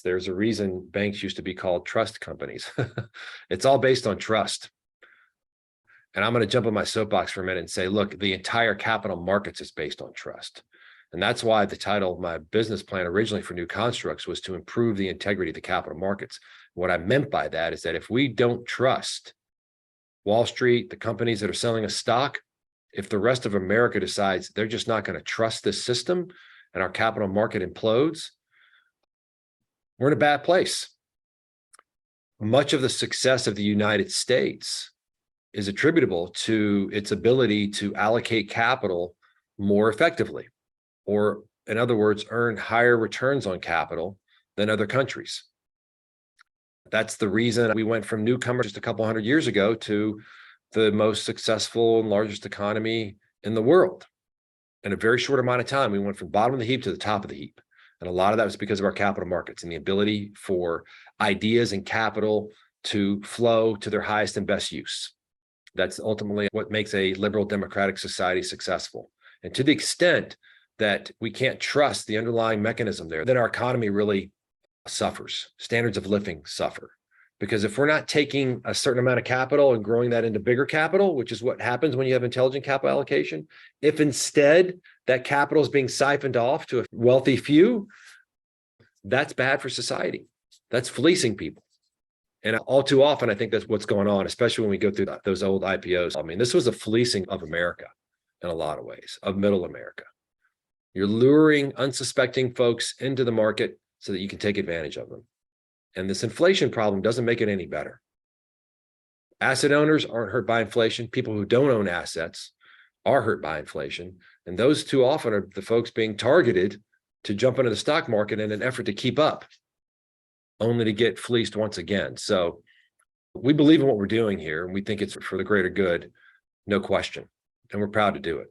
There's a reason banks used to be called trust companies. It's all based on trust. And I'm going to jump on my soapbox for a minute and say, look, the entire capital markets is based on trust. And that's why the title of my business plan originally for New Constructs was to improve the integrity of the capital markets. What I meant by that is that if we don't trust Wall Street, the companies that are selling a stock, if the rest of America decides they're just not going to trust this system and our capital market implodes, we're in a bad place. Much of the success of the United States is attributable to its ability to allocate capital more effectively, or in other words, earn higher returns on capital than other countries. That's the reason we went from newcomers just a couple hundred years ago to the most successful and largest economy in the world. In a very short amount of time, we went from bottom of the heap to the top of the heap. And a lot of that was because of our capital markets and the ability for ideas and capital to flow to their highest and best use. That's ultimately what makes a liberal democratic society successful. And to the extent that we can't trust the underlying mechanism there, then our economy really suffers. Standards of living suffer. Because if we're not taking a certain amount of capital and growing that into bigger capital, which is what happens when you have intelligent capital allocation, if instead that capital is being siphoned off to a wealthy few, that's bad for society. That's fleecing people. And all too often, I think that's what's going on, especially when we go through those old IPOs. I mean, this was a fleecing of America in a lot of ways, of middle America. You're luring unsuspecting folks into the market so that you can take advantage of them. And this inflation problem doesn't make it any better. Asset owners aren't hurt by inflation. People who don't own assets are hurt by inflation. And those too often are the folks being targeted to jump into the stock market in an effort to keep up, only to get fleeced once again. So we believe in what we're doing here, and we think it's for the greater good, no question. And we're proud to do it.